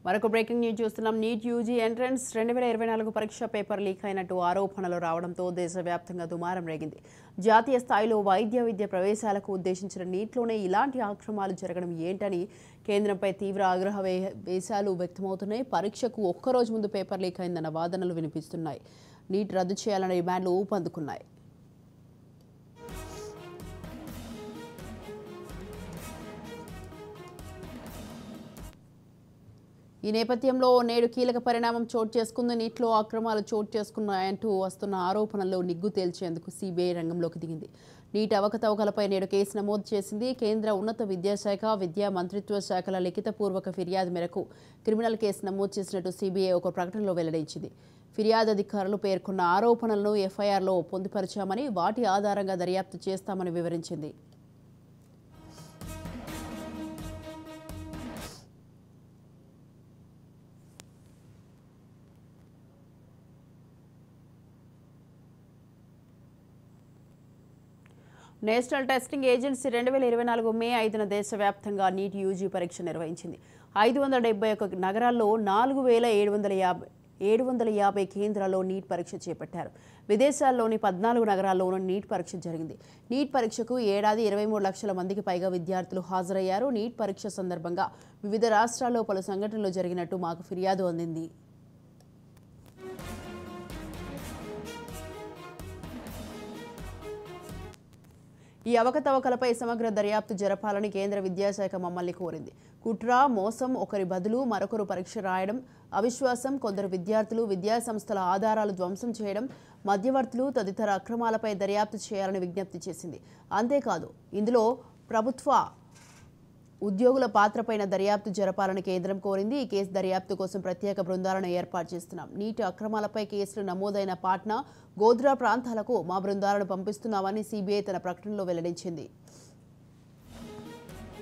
మరొక breaking news చూస్తున్నాం. NEET UG entrance 2024 పరీక్ష పేపర్ లీక్ అయినట్టు ఆరోపణలు రావడంతో దేశవ్యాప్తంగా దుమారం రేగింది. జాతీయ స్థాయిలో వైద్య విద్య ప్రవేశాలకు ఉద్దేశించిన నీట్లోనే ఇలాంటి అక్రమాలు జరగడం ఏంటని కేంద్రంపై తీవ్ర ఆగ్రహవేశాలు వ్యక్తమవుతున్నాయి. పరీక్షకు ఒక్కరోజు ముందు పేపర్ లీక్ అయిందన్న వాదనలు వినిపిస్తున్నాయి. నీట్ రద్దు చేయాలన్న డిమాండ్లు ఊపందుకున్నాయి. ఈ నేపథ్యంలో నేడు కీలక పరిణామం చోటు చేసుకుంది. నీట్లో అక్రమాలు చోటు చేసుకున్నాయంటూ వస్తున్న ఆరోపణల్లో నిగ్గు తేల్చేందుకు సిబిఐ రంగంలోకి దిగింది. నీట్ అవకతవకలపై నేడు కేసు నమోదు చేసింది. కేంద్ర ఉన్నత విద్యాశాఖ, విద్యా మంత్రిత్వ శాఖల లిఖితపూర్వక ఫిర్యాదు మేరకు క్రిమినల్ కేసు నమోదు చేసినట్టు సిబిఐ ఒక ప్రకటనలో వెల్లడించింది. ఫిర్యాదు అధికారులు పేర్కొన్న ఆరోపణలను ఎఫ్ఐఆర్లో పొందుపరిచామని, వాటి ఆధారంగా దర్యాప్తు చేస్తామని వివరించింది. నేషనల్ టెస్టింగ్ ఏజెన్సీ 2024 మే 5న దేశవ్యాప్తంగా నీట్ యూజీ పరీక్ష నిర్వహించింది. 571 నగరాల్లో 4750 కేంద్రాల్లో నీట్ పరీక్ష చేపట్టారు. విదేశాల్లోని 14 నగరాల్లోనూ నీట్ పరీక్ష జరిగింది. నీట్ పరీక్షకు ఏడాది 23 లక్షల మందికి పైగా విద్యార్థులు హాజరయ్యారు. నీట్ పరీక్ష సందర్భంగా వివిధ రాష్ట్రాల్లో పలు సంఘటనలు జరిగినట్టు మాకు ఫిర్యాదు అందింది. ఈ అవకతవకలపై సమగ్ర దర్యాప్తు జరపాలని కేంద్ర విద్యాశాఖ మమ్మల్ని కోరింది. కుట్ర, మోసం, ఒకరి బదులు మరొకరు పరీక్ష రాయడం, అవిశ్వాసం, కొందరు విద్యార్థులు విద్యాసంస్థల ఆధారాలు ధ్వంసం చేయడం, మధ్యవర్తులు తదితర అక్రమాలపై దర్యాప్తు చేయాలని విజ్ఞప్తి చేసింది. అంతేకాదు, ఇందులో ప్రభుత్వ ఉద్యోగుల పాత్రపైన దర్యాప్తు జరపాలని కేంద్రం కోరింది. ఈ కేసు దర్యాప్తు కోసం ప్రత్యేక బృందాలను ఏర్పాటు చేస్తున్నాం. నీటి అక్రమాలపై కేసులు నమోదైన పాట్నా, గోధ్రా ప్రాంతాలకు మా బృందాలను పంపిస్తున్నామని సిబిఐ తన ప్రకటనలో వెల్లడించింది.